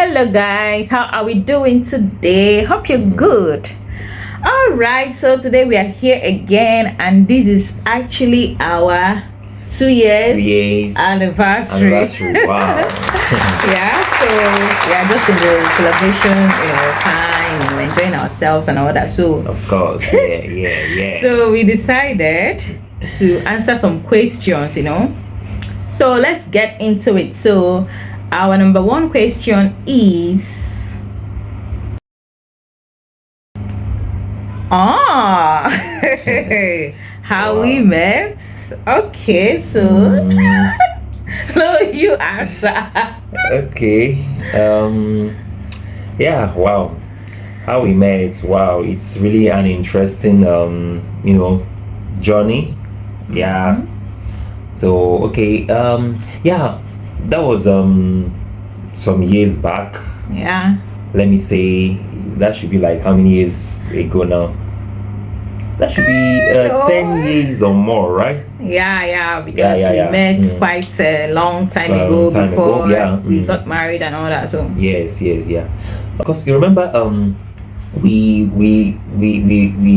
Hello guys, how are we doing today? Hope you're good. All right, so today we are here again, and this is actually our 2 years anniversary. Wow. Yeah, so we are just in the celebration, time, enjoying ourselves and all that. So Of course. Yeah. so we decided to answer some questions, So let's get into it. So our number one question is how Wow. we met. Okay, so no, you answer. Okay. Yeah, wow. How we met. Wow, it's really an interesting journey. Yeah. So okay, yeah, that was some years back. Yeah. Let me say that should be like how many years ago now? That should be 10 years or more, right? Yeah, because Yeah. we met quite a long time ago before we got married and all that. So Yes, yeah. Because you remember, we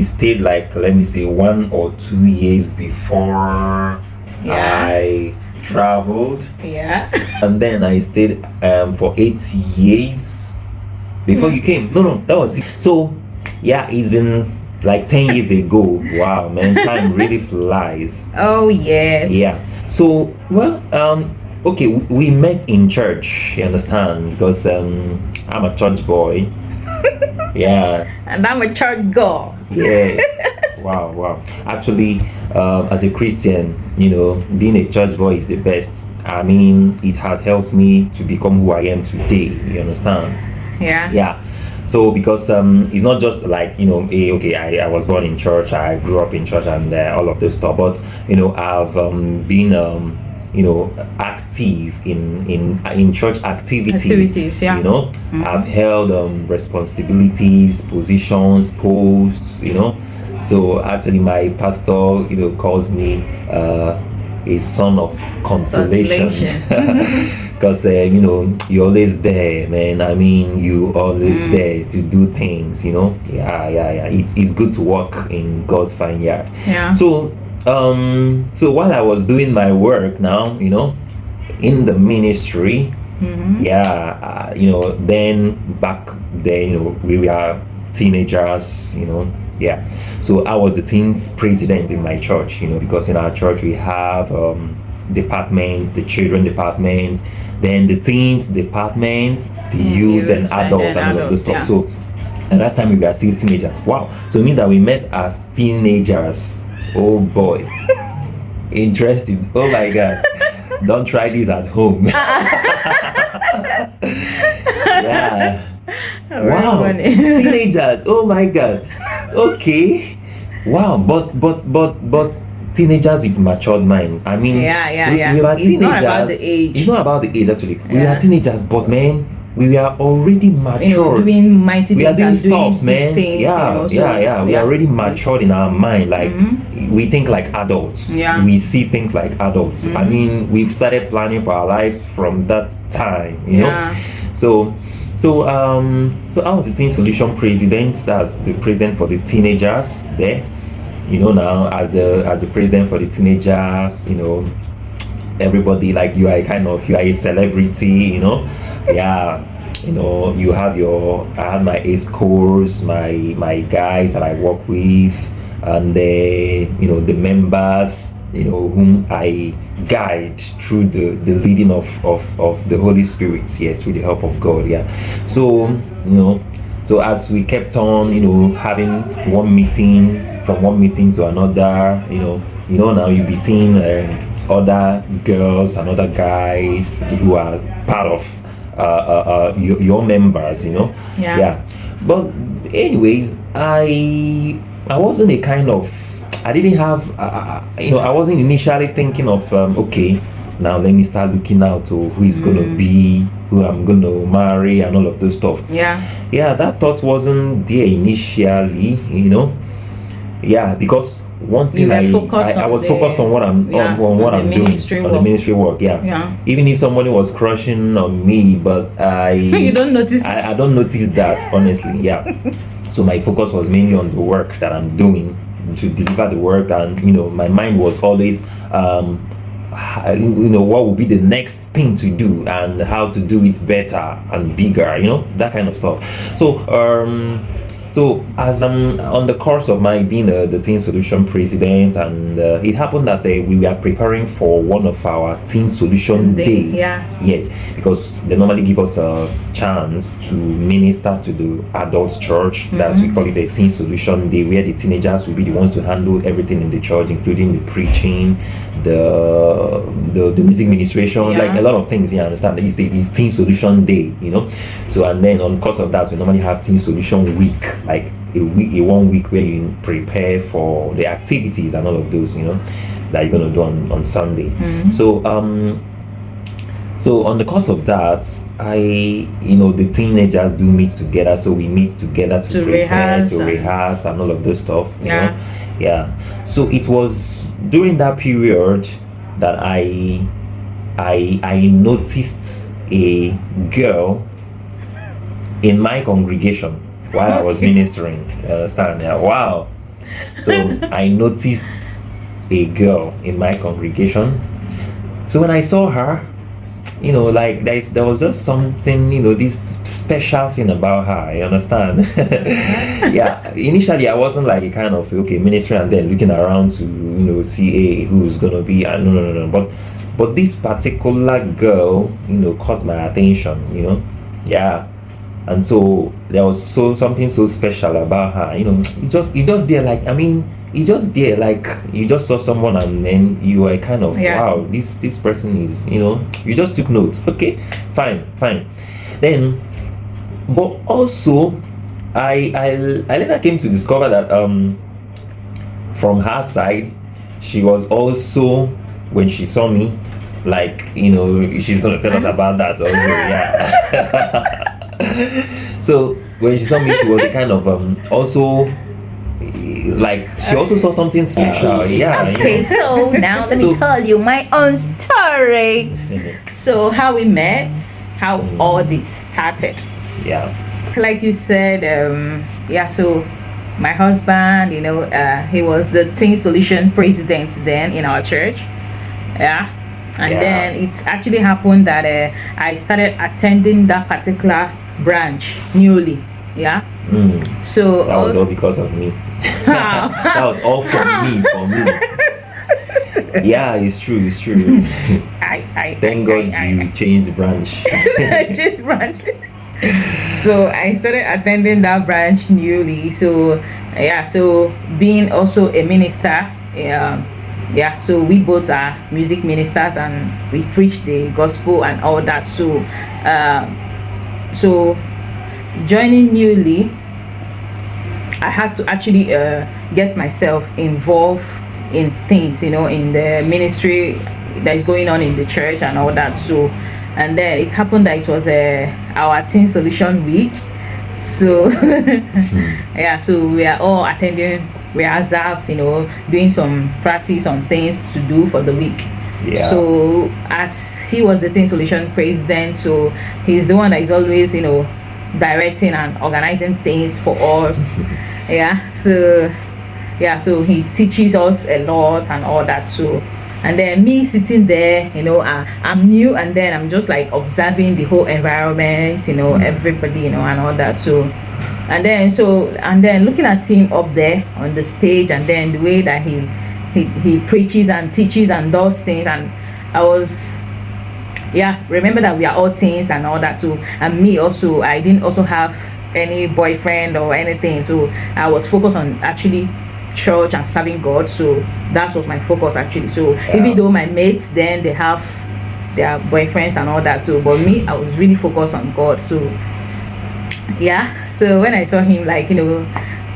stayed like, let me say, 1 or 2 years before I traveled, yeah. and then I stayed for 8 years before you came. No, that was it. So yeah, it's been like 10 years ago. Wow, man, time really flies. Oh yes. Yeah. So well, okay, we met in church, you understand, because I'm a church boy. Yeah. And I'm a church girl. Yes. Wow. Actually, as a Christian, being a church boy is the best. I mean, it has helped me to become who I am today. You understand? Yeah. So because it's not just like I was born in church, I grew up in church, and all of this stuff. But I've been active in church activities. Yeah. I've held responsibilities, positions, posts. So actually, my pastor calls me a son of consolation. Because you're always there, man. I mean, you always there to do things. Yeah. It's good to work in God's vineyard. Yeah. So while I was doing my work now, in the ministry, then back then, we were teenagers, yeah. So I was the teens president in my church, because in our church we have departments, the children department, then the teens department, the youth and adults and all of those stuff. Yeah. So at that time we were still teenagers. Wow. So it means that we met as teenagers. Oh boy. Interesting. Oh my God. Don't try this at home. Yeah. Wow. Teenagers. Oh my God. Okay. Wow. But teenagers with matured mind. I mean, Yeah. We were It's teenagers. not about the age. It's not about the age actually. We were teenagers, but man, we were already matured. Doing mighty We are things doing and stuff, man. things, Yeah. We are already matured in our mind. Like we think like adults. Yeah. We see things like adults. I mean, we've started planning for our lives from that time. So I was the Teen Solution president. That's the president for the teenagers there. Now as the president for the teenagers, everybody, like, you are a celebrity, yeah. You have I have my ace course, my guys that I work with, and the members, whom I guide through the leading of the Holy Spirit, yes, through the help of God. Yeah. So so as we kept on having one meeting to another, now you'll be seeing other girls and other guys who are part of your members, Yeah. But anyways, I wasn't I didn't have I wasn't initially thinking of okay, now let me start looking out to who is gonna be, who I'm gonna marry, and all of those stuff. Yeah. That thought wasn't there initially, yeah, because one thing I was focused on what I'm doing on the ministry work. Even if somebody was crushing on me, but you don't notice. I don't notice that, honestly. So my focus was mainly on the work that I'm doing, to deliver the work, and my mind was always what would be the next thing to do and how to do it better and bigger, that kind of stuff. So as I'm on the course of my being the Teen Solution president, and it happened that we were preparing for one of our Teen Solution Day. Yes, because they normally give us a chance to minister to the adult church. That's, we call it a Teen Solution Day, where the teenagers will be the ones to handle everything in the church, including the preaching, the music ministration, like a lot of things. You understand? It's Teen Solution Day, So, and then on course of that, we normally have Teen Solution Week, like a 1 week where you prepare for the activities and all of those, that you're gonna do on Sunday. So on the course of that, the teenagers do meet together. So we meet together to prepare, to rehearse and all of this stuff. You know? So it was during that period that I noticed a girl in my congregation while I was ministering. You understand? Wow. So I noticed a girl in my congregation. So when I saw her, like there was just something, this special thing about her. You understand? Initially I wasn't like a kind of ministry and then looking around to see who's gonna be. No. But this particular girl, caught my attention. And so there was something so special about her. It just there, like, it just there, like you just saw someone and then you were kind of wow, this person is, you just took notes. Okay, fine. Then, but also I later came to discover that from her side, she was also, when she saw me, like, she's gonna tell us about that also. So when she saw me, she was a kind of also, like, she also saw something special. Okay, so now let me tell you my own story. So how we met, how all this started. Like you said, so my husband, he was the Teen Solution president then in our church. Then it actually happened that I started attending that particular branch newly. So that was all because of me. That was all for me. It's true. Thank God you changed the branch. I changed branch. So I started attending that branch newly. So being also a minister, so we both are music ministers and we preach the gospel and all that. So joining newly, I had to actually get myself involved in things, in the ministry that is going on in the church and all that. So, and then it happened that it was our Teen Solution Week. So so we are all attending rehearsals, doing some practice on things to do for the week. So as he was the Teen Solution president, so he's the one that is always, directing and organizing things for us. So he teaches us a lot and all that. So, and then me sitting there, I'm new, and then I'm just like observing the whole environment, everybody, and all that. So and then looking at him up there on the stage, and then the way that he preaches and teaches and does things, and I was remember that we are all teens and all that. So, and me also, I didn't also have any boyfriend or anything, so I was focused on actually church and serving God. So that was my focus actually. So even though my mates then they have their boyfriends and all that, so but me, I was really focused on God. So so when I saw him, like,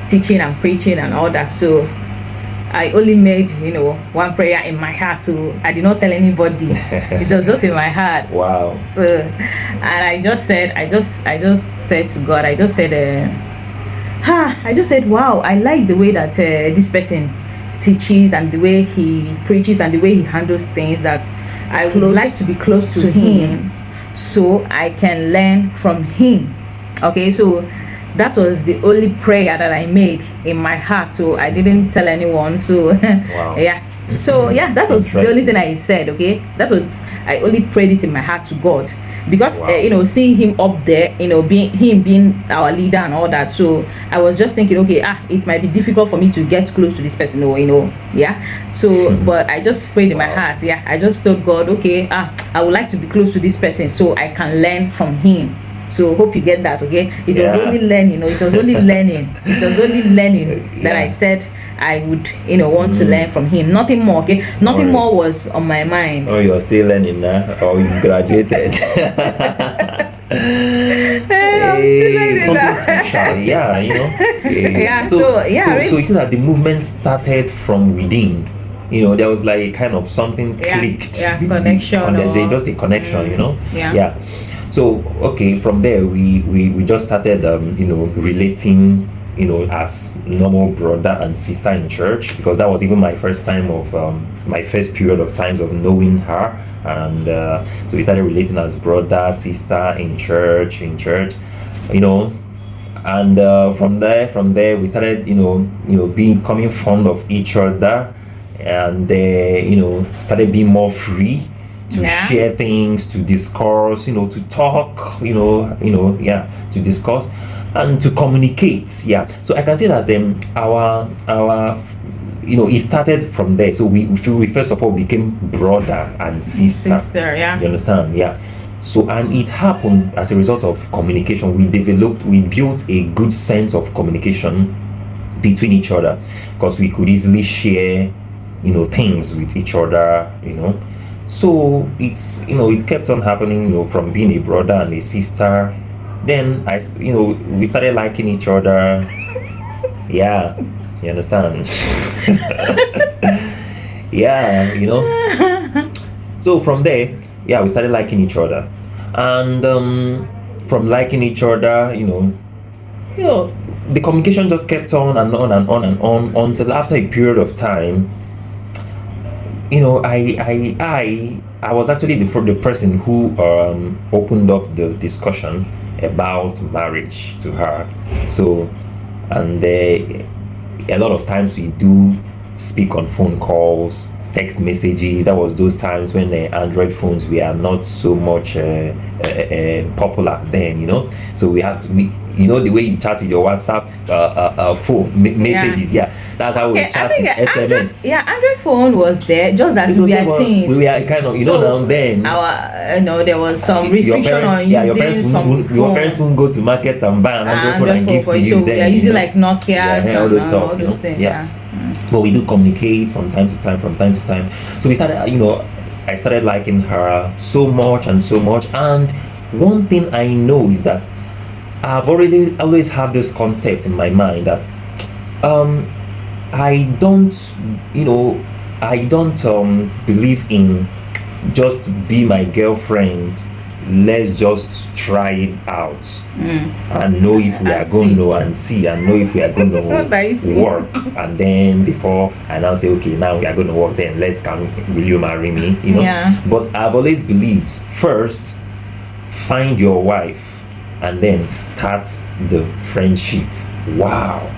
teaching and preaching and all that, so I only made one prayer in my heart. So I did not tell anybody. It was just in my heart. Wow. So, and I just said to God, I just said, wow, I like the way that this person teaches and the way he preaches and the way he handles things, that I would like to be close to him so I can learn from him. Okay, so that was the only prayer that I made in my heart, so I didn't tell anyone. So Wow. yeah, so yeah, that was the only thing I said. Okay, that was, I only prayed it in my heart to God, because Wow. seeing him up there, being our leader and all that, so I was just thinking, okay, it might be difficult for me to get close to this person, yeah. So but I just prayed in my heart. Yeah, I just told God, okay, I would like to be close to this person so I can learn from him. So hope you get that. Okay, it was only learning, it was only learning, that I said I would want to learn from him. Nothing more. Okay, nothing more was on my mind. Oh, you're still learning now, or you graduated? Something special. Yeah, Yeah, so really. so you see that the movement started from within. There was like kind of something clicked. Connection. There's just a connection. Yeah. So okay, from there we just started relating, as normal brother and sister in church, because that was even my first time of my first period of times of knowing her. And so we started relating as brother, sister in church, and from there we started becoming fond of each other, and started being more free to share things, to discuss, to talk, to discuss and to communicate. So I can say that our it started from there. So we first of all became brother and sister. Yeah. You understand? Yeah. So, and it happened as a result of communication. We built a good sense of communication between each other, because we could easily share things with each other. So it kept on happening, from being a brother and a sister. Then we started liking each other. Yeah, you understand? Yeah, So from there, we started liking each other, and from liking each other, the communication just kept on and on and on and on until after a period of time. I was actually the person who opened up the discussion about marriage to her. So, and a lot of times we do speak on phone calls, text messages. That was those times when the Android phones were not so much popular then, so we have to the way you chat with your WhatsApp phone messages. That's how we chat with SMS. Android phone was there, just that we were teens. We were kind of now then our there was some restriction on using your parents won't go to markets and buy an Android phone and give to you. So we are using like Nokia, all those stuff, all those things. But we do communicate from time to time. So we started, I started liking her so much. And one thing I know is that I've always have this concept in my mind that I don't believe in just be my girlfriend, let's just try it out and know if we are going to and see and know if we are going to work, and then before I now say, okay, now we are going to work, then will you marry me? But I've always believed, first find your wife and then start the friendship. Wow.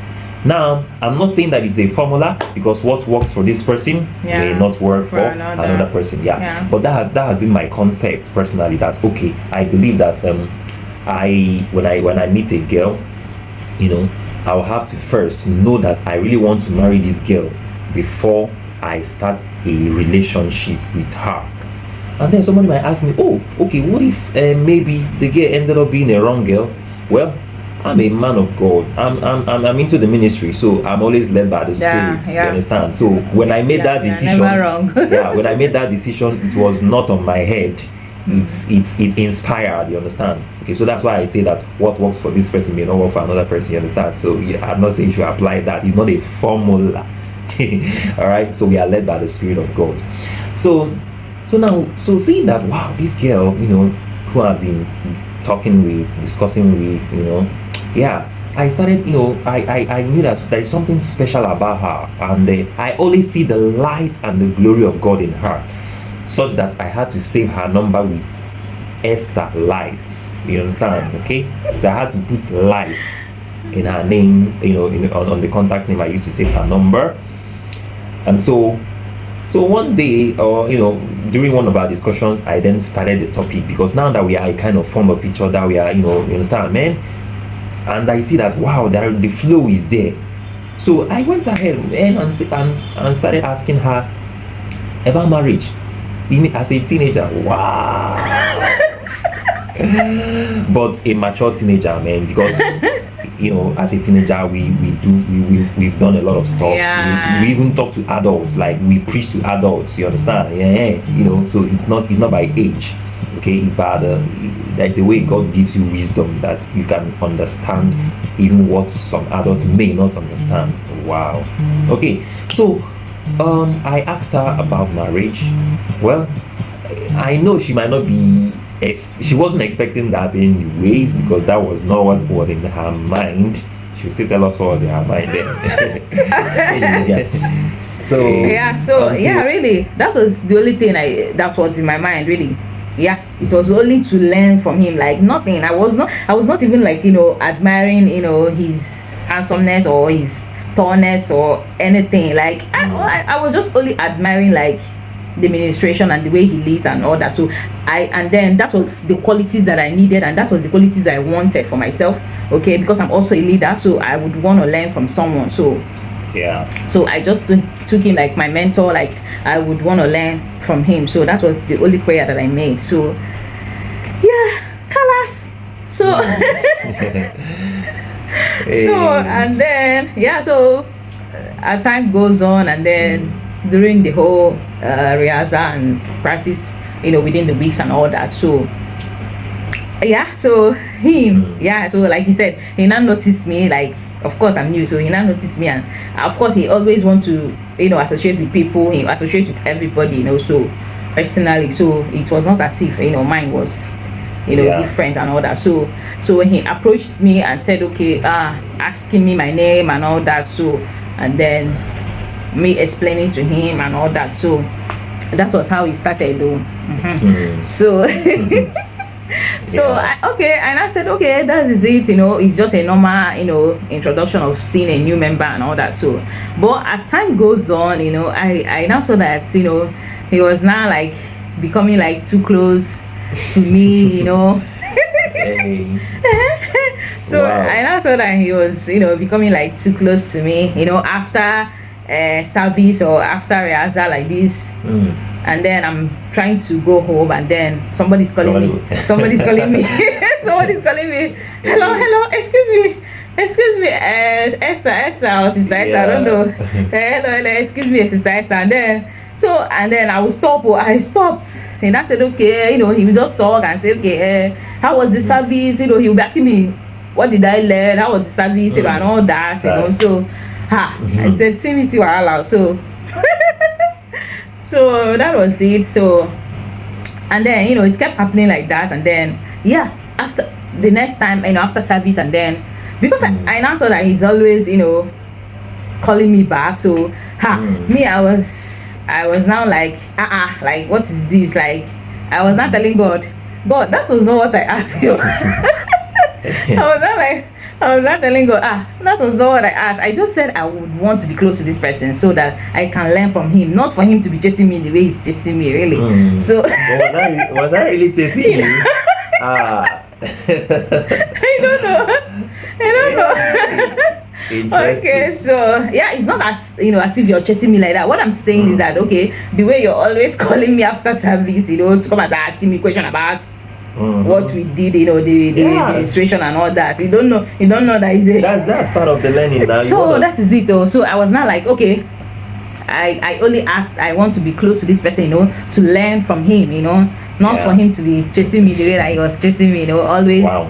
Now, I'm not saying that it's a formula, because what works for this person may not work for another person. But that has been my concept personally. That okay, I believe that when I meet a girl, I'll have to first know that I really want to marry this girl before I start a relationship with her. And then somebody might ask me, oh, okay, what if maybe the girl ended up being a wrong girl? Well, I'm a man of God. I'm into the ministry, so I'm always led by the Spirit. You understand? So when I made that decision, never wrong. when I made that decision, it was not on my head. It's inspired. You understand? Okay, so that's why I say that what works for this person may not work for another person. You understand? So I'm not saying you should apply that. It's not a formula. All right. So we are led by the Spirit of God. So now, seeing that, wow, this girl, who I've been talking with, discussing with, I started, I knew that there is something special about her, and I always see the light and the glory of God in her, such that I had to save her number with Esther Light. You understand? Okay, so I had to put light in her name, on the contact name. I used to save her number, and so one day, during one of our discussions, I then started the topic, because now that we are kind of fond of each other, we are, you understand, man. And I see that, wow, the flow is there. So I went ahead and started asking her about marriage, even as a teenager. Wow. But a mature teenager, man, because as a teenager, we've done a lot of stuff. Yeah. We even talk to adults, like we preach to adults. You understand? Yeah. So it's not by age. Okay, it's by there's a way God gives you wisdom that you can understand even what some adults may not understand. Wow. Okay, so I asked her about marriage. Well, I know she might not be. She wasn't expecting that anyways, because that was not what was in her mind. She will still tell us what was in her mind then. Really, that was the only thing that was in my mind, really. Yeah, it was only to learn from him, like nothing. I was not even like, admiring, his handsomeness or his tallness or anything. Like I was just only admiring like the administration and the way he leads and all that. So and then that was the qualities that I needed, and that was the qualities I wanted for myself. Okay, because I'm also a leader, so I would want to learn from someone. So I just took him like my mentor. Like I would want to learn from him. So that was the only prayer that I made. So Kalas. So and then so as time goes on, and then during the whole rehearsal and practice, within the weeks and all that. So so him, so like he said, he now noticed me. Like, of course I'm new, so he now noticed me, and of course he always want to associate with people. He associate with everybody, so personally. So it was not as if mine was different and all that. So when he approached me and said, okay, asking me my name and all that, so and then me explaining to him and all that, so that was how he started though. So and I said, okay, that is it. It's just a normal introduction of seeing a new member and all that. So but as time goes on, I now saw that he was now like becoming like too close to me. So wow. I now saw that he was becoming like too close to me, after service or after rehearsal like this. And then I'm trying to go home, and then somebody's calling me. Somebody's calling me. Hello, excuse me, Esther or Sister Esther, I don't know. Hello, excuse me, Sister Esther. And then I will stop, or I stopped. And I said, okay, he will just talk and say, okay, how was the service? He will be asking me, what did I learn? How was the service? And all that, So I said, see me, see wahala. So that was it. So and then it kept happening like that. And then after the next time, after service, and then because I now saw that he's always calling me back. So me, I was now like like, what is this? Like, I was not telling God, that was not what I asked you. I was not telling God, that was not what I asked. I just said I would want to be close to this person so that I can learn from him, not for him to be chasing me the way he's chasing me, really. So was that really chasing you? I don't know. Okay, so it's not as if you're chasing me like that. What I'm saying is that, okay, the way you're always calling me after service, to come and asking me question about what we did, the administration and all that. You don't know that is that's part of the learning now. So that is it though. So I was not like, okay, I only asked, I want to be close to this person, to learn from him, not for him to be chasing me the way that he was chasing me, always. Wow.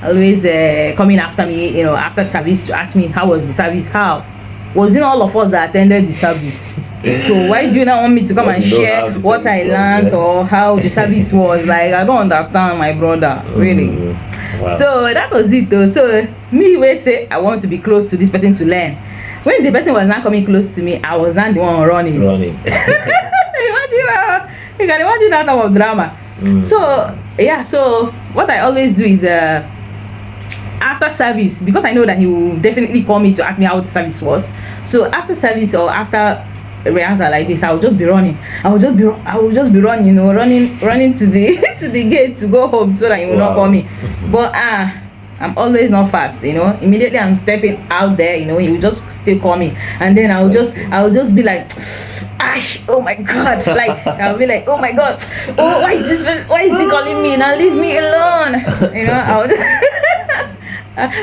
Always coming after me, after service to ask me how was the service. How wasn't all of us that attended the service? So why do you not want me to come and share what I learned or how the service was? Like, I don't understand, my brother, really. Wow. So that was it though. So me will say I want to be close to this person to learn. When the person was not coming close to me, I was not the one running. Running. You can imagine that type of drama. So yeah, so what I always do is after service, because I know that he will definitely call me to ask me how the service was. So after service or after rehearsal like this, I will just be running. I will just be running, you know, running to the to the gate to go home so that he will not call me. But I'm always not fast, you know. Immediately I'm stepping out there, you know, he will just still call me, and then I'll just be like, Ash, oh my god, like I'll be like, oh my god, oh why is he calling me now? Leave me alone, you know.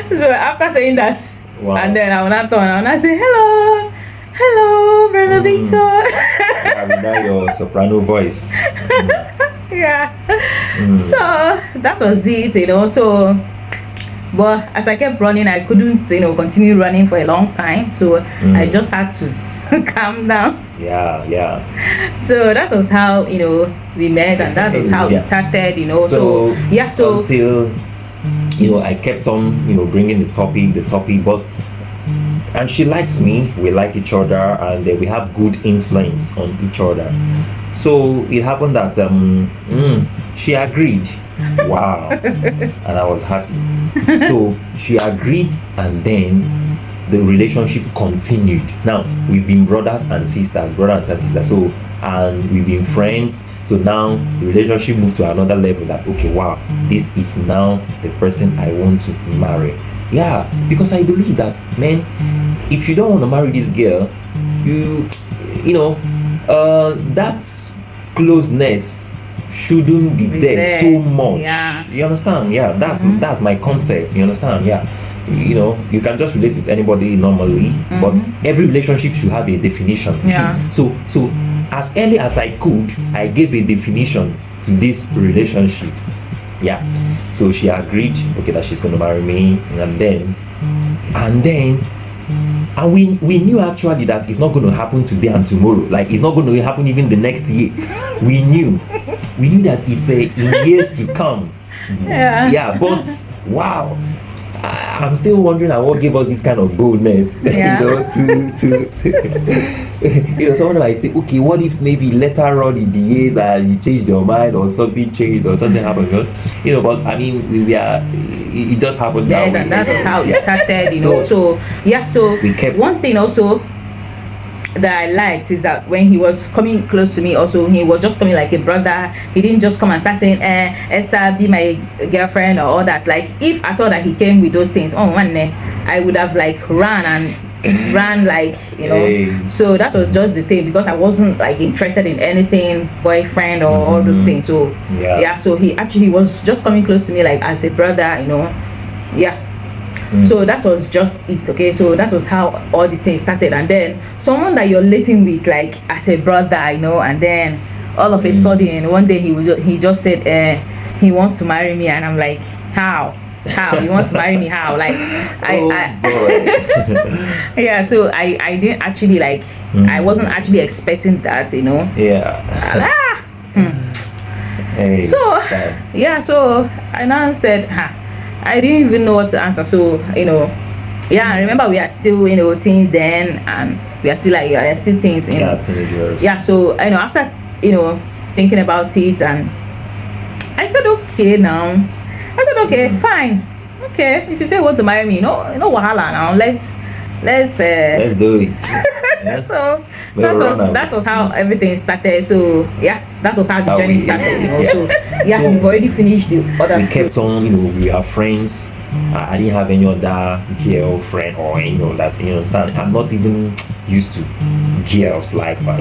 So after saying that, and then I will not turn, I will not say hello, brother Victor. Having that your soprano voice. Yeah. So that was it, you know. So, but as I kept running, I couldn't, you know, continue running for a long time. So I just had to calm down. Yeah. So that was how, you know, we met, and that was how we started, you know. So yeah. So until, you know, I kept on, you know, bringing the topic, but. And she likes me, we like each other, and we have good influence on each other. So it happened that she agreed. Wow. And I was happy. So she agreed, and then the relationship continued. Now we've been brothers and sisters. So, and we've been friends. So now the relationship moved to another level that, okay, wow, this is now the person I want to marry. Yeah, because I believe that, man, if you don't want to marry this girl, you know, that closeness shouldn't be there so much. Yeah. You understand? Yeah, that's my concept. You understand? Yeah. You know, you can just relate with anybody normally, but every relationship should have a definition. Yeah. So as early as I could, I gave a definition to this relationship. Yeah. So she agreed, okay, that she's going to marry me, and we knew actually that it's not going to happen today and tomorrow. Like, it's not going to happen even the next year. We knew that it's in years to come. Yeah, but wow, I'm still wondering what gave us this kind of boldness, you know, to you know, someone might say, okay, what if maybe later on in the years you changed your mind, or something changed, or something happened, you know, but I mean, it just happened that way. That was how it started, you know. So we kept one thing also that I liked is that when he was coming close to me, also he was just coming like a brother. He didn't just come and start saying, Esther, be my girlfriend, or all that. Like, if I thought that he came with those things, I would have like ran, like, you know. So that was just the thing, because I wasn't like interested in anything boyfriend or all those things. So so he actually was just coming close to me like as a brother, you know. So that was just it. Okay, so that was how all these things started. And then someone that you're relating with like as a brother, you know, and then all of a sudden one day he just said he wants to marry me, and I'm like, how you want to marry me, how? Like, yeah. So I didn't actually like I wasn't actually expecting that, you know. So I now said, I didn't even know what to answer. So, you know, I remember we are still, you know, teens then, and we are still like, still teens, you know. Teenagers. So, you know, after, you know, thinking about it, and I said, okay, fine. Okay, if you say you want to marry me, no wahala now. Let's do it. So that was how everything started. So that was how the journey started, you know. So we've already finished the other. We kept on, you know, we are friends. I didn't have any other girlfriend or any of that, you understand. I'm not even used to girls, like, I'm not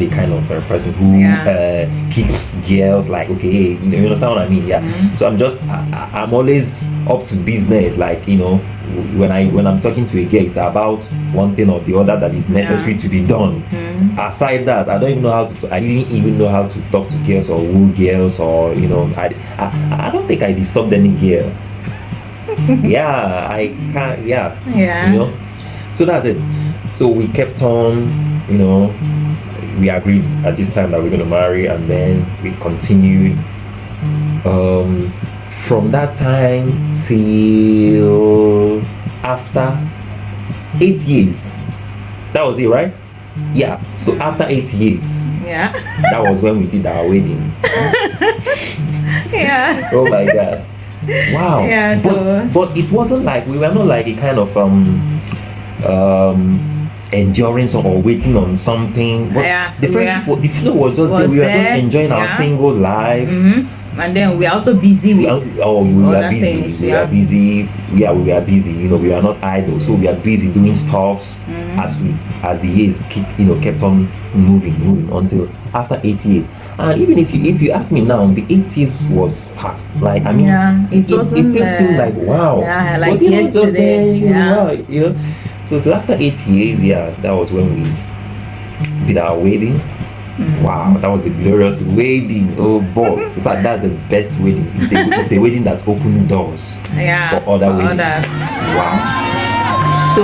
the kind of person who keeps girls, like, okay, you understand what I mean. So I'm always up to business, like, you know, when I'm talking to a girl, it's about one thing or the other that is necessary to be done. Aside that, I didn't even know how to talk to girls or woo girls, or, you know, I don't think I disturbed any girl. I can't. You know, so that's it. So we kept on, you know, we agreed at this time that we're going to marry, and then we continued. from that time till after 8 years. That was it, right? Yeah. So after 8 years, yeah, that was when we did our wedding. Yeah. Oh my God. Wow. Yeah. So, but it wasn't like we were not like a kind of endurance or waiting on something. But yeah, the friendship, the flow was just there. We were just enjoying our single life. And then we are also busy with we were busy. Things, we were busy. Yeah, we were busy. You know, we were not idle, so we are busy doing stuffs as the years kept on moving until after 8 years. And even if you ask me now, the 8 years was fast. Like I mean, it still seemed like wow. Yeah, like was it not just there? Yeah. So after 8 years, that was when we did our wedding. Wow, that was a glorious wedding. Oh boy, in fact, that's the best wedding. It's a wedding that opened doors for other weddings. Wow. So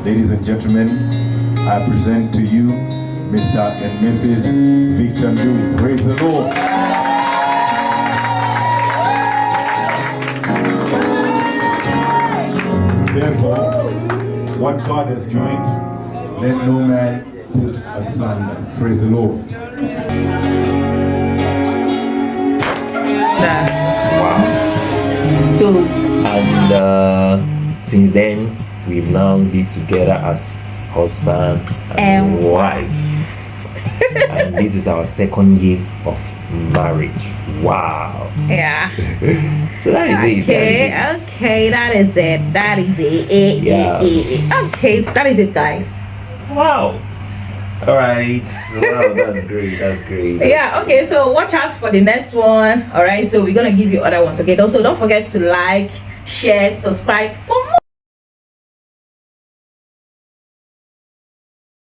ladies and gentlemen, I present to you Mr. and Mrs. Victor Ndu. Praise the Lord. Therefore, what God has joined, let no man put asunder. Praise the Lord. Wow. So, and since then, we've now lived together as husband and wife. And this is our 2nd year of marriage. Wow. Yeah. So that is it. Okay, that is it. Okay, so that is it, guys. Wow. All right. Wow, that's great. Yeah. Okay. So watch out for the next one. All right. So we're gonna give you other ones. Okay. Also, don't forget to like, share, subscribe for more.